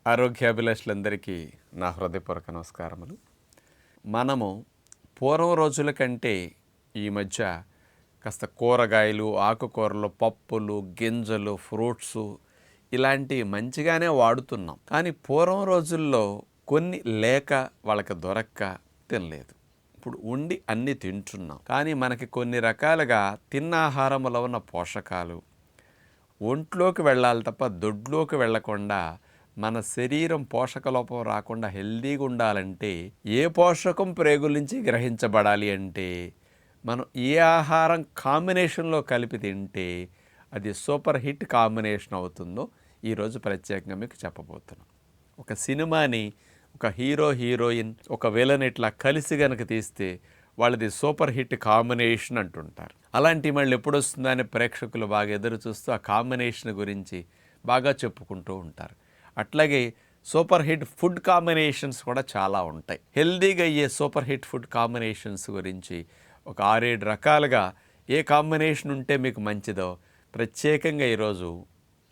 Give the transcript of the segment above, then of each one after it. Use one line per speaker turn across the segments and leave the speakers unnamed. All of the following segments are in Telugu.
ఆరోగ్యాభిలాషులందరికీ నా హృదయపూర్వక నమస్కారములు. మనము పూర్వం రోజుల కంటే ఈ మధ్య కాస్త కూరగాయలు, ఆకుకూరలు, పప్పులు, గింజలు, ఫ్రూట్సు ఇలాంటివి మంచిగానే వాడుతున్నాం. కానీ పూర్వం రోజుల్లో కొన్ని లేక వాళ్ళకి దొరక్క తినలేదు. ఇప్పుడు ఉండి అన్నీ తింటున్నాం. కానీ మనకి కొన్ని రకాలుగా తిన్న ఆహారంలో ఉన్న పోషకాలు ఒంట్లోకి వెళ్ళాలి తప్ప దొడ్లోకి వెళ్లకుండా మన శరీరం పోషక లోపం రాకుండా హెల్దీగా ఉండాలంటే ఏ పోషకం ప్రేగుల నుంచి గ్రహించబడాలి అంటే మనం ఏ ఆహారం కాంబినేషన్లో కలిపి తింటే అది సూపర్ హిట్ కాంబినేషన్ అవుతుందో ఈరోజు ప్రత్యేకంగా మీకు చెప్పబోతున్నాం. ఒక సినిమాని ఒక హీరో హీరోయిన్ ఒక విలన్ ఇట్లా కలిసి గనక తీస్తే వాళ్ళది సూపర్ హిట్ కాంబినేషన్ అంటుంటారు. అలాంటి మళ్ళీ ఎప్పుడు వస్తుందని ప్రేక్షకులు బాగా ఎదురు చూస్తూ ఆ కాంబినేషన్ గురించి బాగా చెప్పుకుంటూ ఉంటారు. అట్లాగే సూపర్ హిట్ ఫుడ్ కాంబినేషన్స్ కూడా చాలా ఉంటాయి. హెల్దీగా అయ్యే సూపర్ హిట్ ఫుడ్ కాంబినేషన్స్ గురించి ఒక 6-7 రకాలుగా ఏ కాంబినేషన్ ఉంటే మీకు మంచిదో ప్రత్యేకంగా ఈరోజు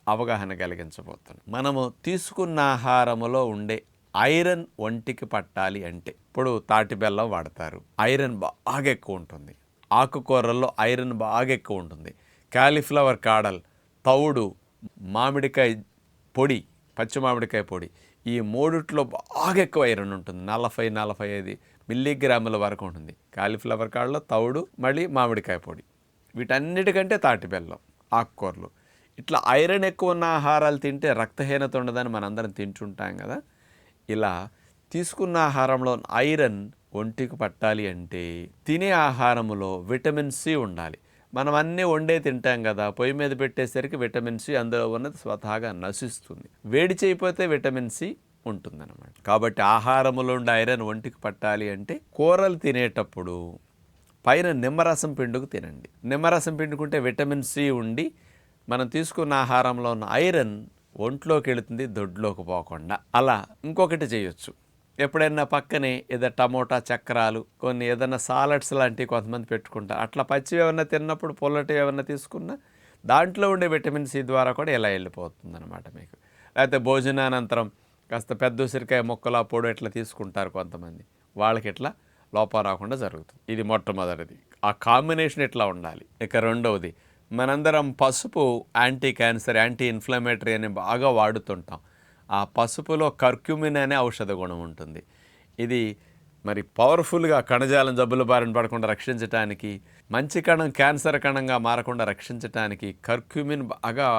అవగాహన కలిగించబోతున్నాం. మనము తీసుకున్న ఆహారములో ఉండే ఐరన్ ఒంటికి పట్టాలి అంటే ఇప్పుడు తాటి బెల్లం వాడతారు, ఐరన్ బాగా ఎక్కువ ఉంటుంది. ఆకుకూరల్లో ఐరన్ బాగా ఎక్కువ ఉంటుంది. కాలీఫ్లవర్ కాడల్, తౌడు, మామిడికాయ పొడి, పచ్చి మామిడికాయ పొడి, ఈ మూడిట్లో బాగా ఎక్కువ ఐరన్ ఉంటుంది. 40-45 మిల్లీగ్రాముల వరకు ఉంటుంది. కాలీఫ్లవర్ కాడలో, తౌడు, మళ్ళీ మామిడికాయ పొడి, వీటన్నిటికంటే తాటి బెల్లం, ఆకుకూరలు, ఇట్లా ఐరన్ ఎక్కువ ఉన్న ఆహారాలు తింటే రక్తహీనత ఉండదని మనందరం తింటుంటాం కదా. ఇలా తీసుకున్న ఆహారంలో ఐరన్ ఒంటికి పట్టాలి అంటే తినే ఆహారంలో విటమిన్ సి ఉండాలి. మనం అన్నీ వండే తింటాం కదా, పొయ్యి మీద పెట్టేసరికి విటమిన్ సి అందులో ఉన్నది స్వతహాగా నశిస్తుంది. వేడి చేయకపోతే విటమిన్ సి ఉంటుందన్నమాట. కాబట్టి ఆహారంలో ఉండే ఐరన్ ఒంటికి పట్టాలి అంటే కూరలు తినేటప్పుడు పైన నిమ్మరసం పిండుకు తినండి. నిమ్మరసం పిండుకుంటే విటమిన్ సి ఉండి మనం తీసుకున్న ఆహారంలో ఉన్న ఐరన్ ఒంట్లోకి వెళుతుంది, దొడ్లోకి పోకుండా. అలా ఇంకొకటి చేయొచ్చు. ఎప్పుడైనా పక్కనే ఏదో టమోటా చక్రాలు, కొన్ని ఏదైనా సాలడ్స్ లాంటివి కొంతమంది పెట్టుకుంటారు. అట్లా పచ్చివి ఏమన్నా తిన్నప్పుడు పొల్లటివి ఏమన్నా తీసుకున్నా దాంట్లో ఉండే విటమిన్ సి ద్వారా కూడా ఇలా వెళ్ళిపోతుంది అనమాట మీకు. లేకపోతే భోజనానంతరం కాస్త పెద్ద ఉసిరికాయ ముక్కల పొడి ఇట్లా తీసుకుంటారు కొంతమంది, వాళ్ళకి ఇట్లా లోపం రాకుండా జరుగుతుంది. ఇది మొట్టమొదటిది. ఆ కాంబినేషన్ ఇట్లా ఉండాలి. ఇక రెండవది, మనందరం పసుపు యాంటీ క్యాన్సర్, యాంటీ ఇన్ఫ్లమేటరీ అని బాగా వాడుతుంటాం. ఆ పసుపులో కర్క్యూమిన్ అనే ఔషధ గుణం ఉంటుంది. ఇది మరి పవర్ఫుల్గా కణజాలం జబ్బుల బారిన పడకుండా రక్షించడానికి, మంచి కణం క్యాన్సర్ కణంగా మారకుండా రక్షించడానికి కర్క్యూమిన్ బాగా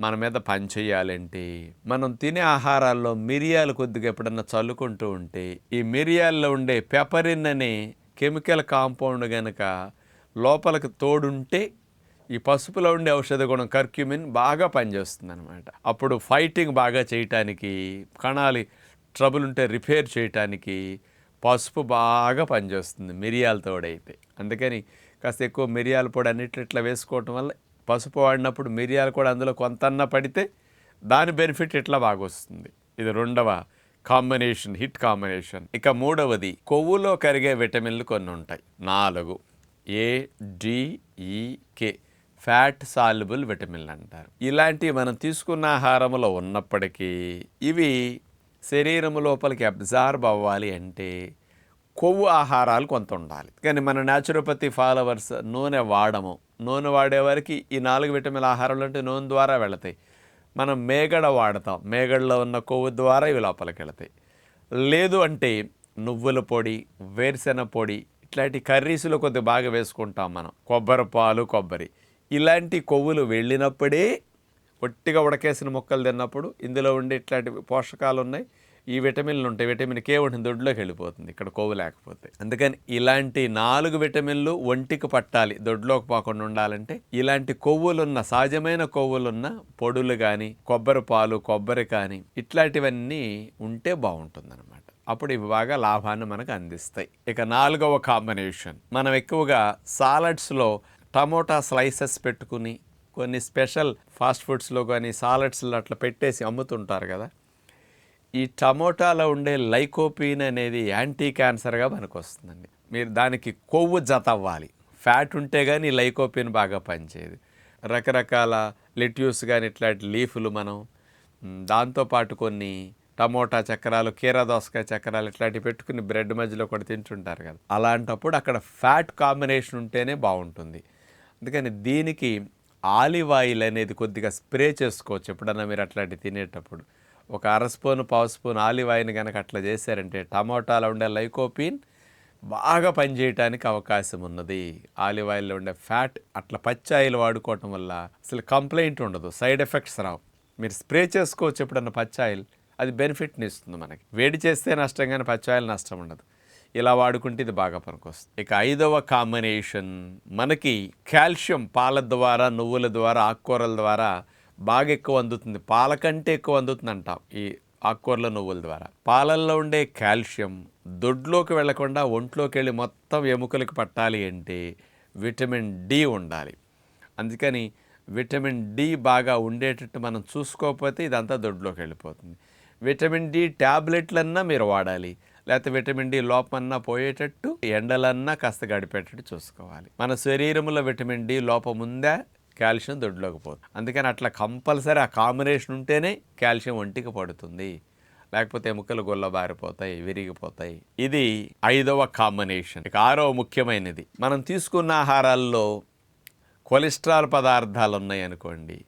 మన మీద పనిచేయాలంటే మనం తినే ఆహారాల్లో మిరియాలు కొద్దిగా ఎప్పుడన్నా చల్లుకుంటూ ఉంటే ఈ మిరియాల్లో ఉండే పెపరిన్ అనే కెమికల్ కాంపౌండ్ కనుక లోపలికి తోడుంటే ఈ పసుపులో ఉండే ఔషధ గుణం కర్క్యూమిన్ బాగా పనిచేస్తుంది అనమాట. అప్పుడు ఫైటింగ్ బాగా చేయటానికి, కణాలు ట్రబుల్ ఉంటే రిపేర్ చేయటానికి పసుపు బాగా పనిచేస్తుంది మిరియాల తోడైతే. అందుకని కాస్త ఎక్కువ మిరియాల పొడి అన్నిట్లో ఇట్లా వేసుకోవటం వల్ల పసుపు వాడినప్పుడు మిరియాలు కూడా అందులో కొంతన్నా పడితే దాని బెనిఫిట్ ఇట్లా బాగా వస్తుంది. ఇది రెండవ కాంబినేషన్, హిట్ కాంబినేషన్. ఇక మూడవది, కొవ్వులో కరిగే విటమిన్లు కొన్ని ఉంటాయి. 4 ADEK ఫ్యాట్ సాల్యుబుల్ విటమిన్లు అంటారు. ఇలాంటివి మనం తీసుకున్న ఆహారంలో ఉన్నప్పటికీ ఇవి శరీరం లోపలికి అబ్జార్బ్ అవ్వాలి అంటే కొవ్వు ఆహారాలు కొంత ఉండాలి. కానీ మన న్యాచురోపతి ఫాలోవర్స్ నూనె వాడము. నూనె వాడేవారికి ఈ 4 విటమిన్ల ఆహారాలు అంటే నూనె ద్వారా వెళతాయి. మనం మేగడ వాడతాం, మేగడలో ఉన్న కొవ్వు ద్వారా ఇవి లోపలికి వెళతాయి. లేదు అంటే నువ్వుల పొడి, వేరుశెనగ పొడి ఇట్లాంటి కర్రీస్లో కొద్దిగా బాగా వేసుకుంటాం మనం. కొబ్బరి పాలు, కొబ్బరి, ఇలాంటి కొవ్వులు వెళ్ళినప్పుడే ఒట్టిగా ఉడకేసిన ముక్కలు తిన్నప్పుడు ఇందులో ఉండే ఇట్లాంటి పోషకాలు ఉన్నాయి, ఈ విటమిన్లు ఉంటాయి. విటమిన్ కే ఉంటుంది, దొడ్లోకి వెళ్ళిపోతుంది ఇక్కడ కొవ్వు లేకపోతే. అందుకని ఇలాంటి 4 విటమిన్లు ఒంటికి పట్టాలి, దొడ్లోకి పోకుండా ఉండాలంటే ఇలాంటి కొవ్వులున్న, సహజమైన కొవ్వులున్న పొడులు కానీ, కొబ్బరి పాలు, కొబ్బరి కానీ ఇట్లాంటివన్నీ ఉంటే బాగుంటుందన్నమాట. అప్పుడు ఇవి బాగా లాభాన్ని మనకు అందిస్తాయి. ఇక 4వ కాంబినేషన్, మనం ఎక్కువగా సాలడ్స్లో టమోటా స్లైసెస్ పెట్టుకుని కొన్ని స్పెషల్ ఫాస్ట్ ఫుడ్స్లో కానీ సాలడ్స్లో అట్లా పెట్టేసి అమ్ముతుంటారు కదా. ఈ టమోటాలో ఉండే లైకోపీన్ అనేది యాంటీ క్యాన్సర్గా మనకు వస్తుందండి. మీరు దానికి కొవ్వు జత అవ్వాలి, ఫ్యాట్ ఉంటే కానీ లైకోపీన్ బాగా పనిచేయదు. రకరకాల లెట్యూస్ కానీ ఇట్లాంటి లీఫ్లు మనం దాంతోపాటు కొన్ని టమోటా చక్రాలు, కీరా దోసకాయ చక్రాలు ఇట్లాంటివి పెట్టుకుని బ్రెడ్ మధ్యలో కూడా తింటుంటారు కదా. అలాంటప్పుడు అక్కడ ఫ్యాట్ కాంబినేషన్ ఉంటేనే బాగుంటుంది. అందుకని దీనికి ఆలివ్ ఆయిల్ అనేది కొద్దిగా స్ప్రే చేసుకోవచ్చు ఎప్పుడన్నా మీరు అట్లాంటివి తినేటప్పుడు. ఒక అర స్పూను, పావు స్పూన్ ఆలివ్ ఆయిల్ కనుక అట్లా చేశారంటే టమోటాలో ఉండే లైకోపీన్ బాగా పనిచేయటానికి అవకాశం ఉన్నది. ఆలివ్ ఆయిల్లో ఉండే ఫ్యాట్ అట్లా పచ్చి ఆయిల్ వాడుకోవటం వల్ల అసలు కంప్లైంట్ ఉండదు, సైడ్ ఎఫెక్ట్స్ రావు. మీరు స్ప్రే చేసుకోవచ్చు ఎప్పుడన్నా పచ్చి ఆయిల్, అది బెనిఫిట్ని ఇస్తుంది మనకి. వేడి చేస్తే నష్టం కానీ పచ్చి ఆయిల్ నష్టం ఉండదు. ఇలా వాడుకుంటే ఇది బాగా పనికొస్తుంది. ఇక 5వ కాంబినేషన్ మనకి కాల్షియం పాల ద్వారా, నువ్వుల ద్వారా, ఆకుకూరల ద్వారా బాగా ఎక్కువ అందుతుంది. పాల కంటే ఎక్కువ అందుతుంది అంటాం ఈ ఆకుకూరల, నువ్వుల ద్వారా. పాలల్లో ఉండే కాల్షియం దొడ్లోకి వెళ్లకుండా ఒంట్లోకి వెళ్ళి మొత్తం ఎముకలకు పట్టాలి అంటే విటమిన్ డి ఉండాలి. అందుకని విటమిన్ డి బాగా ఉండేటట్టు మనం చూసుకోకపోతే ఇదంతా దొడ్లోకి వెళ్ళిపోతుంది. విటమిన్ డి ట్యాబ్లెట్లన్నా మీరు వాడాలి, లేకపోతే విటమిన్ డి లోపమన్నా పోయేటట్టు ఎండలన్నా కాస్త గడిపేటట్టు చూసుకోవాలి. మన శరీరంలో విటమిన్ డి లోపం ఉందా, కాల్షియం దొడ్లోకి పోతుంది. అందుకని అట్లా కంపల్సరీ ఆ కాంబినేషన్ ఉంటేనే కాల్షియం ఒంటికి పడుతుంది, లేకపోతే ఎముకలు గుల్లబారిపోతాయి, విరిగిపోతాయి. ఇది 5వ కాంబినేషన్. ఇక 6వ ముఖ్యమైనది, మనం తీసుకున్న ఆహారాల్లో కొలెస్ట్రాల్ పదార్థాలు ఉన్నాయి అనుకోండి,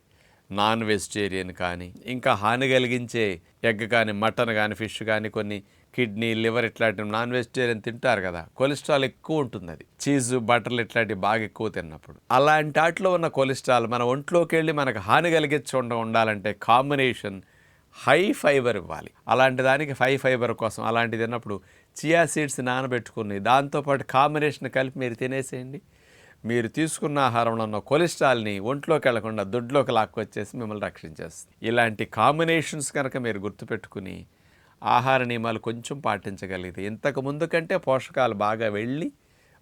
నాన్ వెజిటేరియన్ కానీ, ఇంకా హాని కలిగించే ఎగ్ కానీ, మటన్ కానీ, ఫిష్ కానీ, కొన్ని కిడ్నీ, లివర్ ఇట్లాంటివి నాన్ వెజిటేరియన్ తింటారు కదా, కొలెస్ట్రాల్ ఎక్కువ ఉంటుంది. అది చీజ్, బటర్లు ఇట్లాంటివి బాగా ఎక్కువ తిన్నప్పుడు అలాంటి వాటిలో ఉన్న కొలెస్ట్రాల్ మన ఒంట్లోకి వెళ్ళి మనకు హాని కలిగించకుండా ఉండాలంటే కాంబినేషన్ హై ఫైబర్ ఇవ్వాలి. అలాంటి దానికి హై ఫైబర్ కోసం అలాంటిది తిన్నప్పుడు చియా సీడ్స్ నానబెట్టుకుని దాంతోపాటు కాంబినేషన్ కలిపి మీరు తినేసేయండి. మీరు తీసుకున్న ఆహారంలో ఉన్న కొలెస్ట్రాల్ని ఒంట్లోకి వెళ్లకుండా దొడ్లోకి లాక్కొచ్చేసి మిమ్మల్ని రక్షించేస్తుంది. ఇలాంటి కాంబినేషన్స్ కనుక మీరు గుర్తుపెట్టుకుని ఆహార నియమాలు కొంచెం పాటించగలిగితే ఇంతకు ముందు కంటే పోషకాలు బాగా వెళ్ళి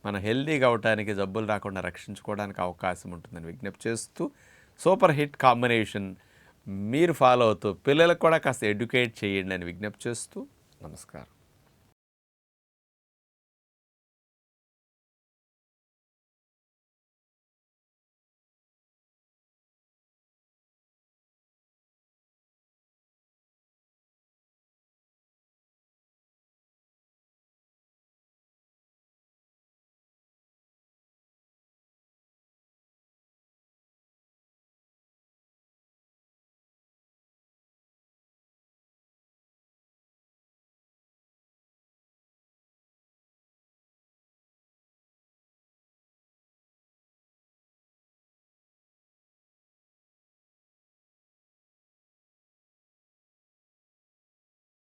మన హెల్దీగా అవడానికి, జబ్బులు రాకుండా రక్షించుకోవడానికి అవకాశం ఉంటుందని విజ్ఞప్తి చేస్తూ, సూపర్ హిట్ కాంబినేషన్ మీరు ఫాలో అవుతూ పిల్లలకు కూడా కాస్త ఎడ్యుకేట్ చేయండి అని విజ్ఞప్తి చేస్తూ నమస్కారం.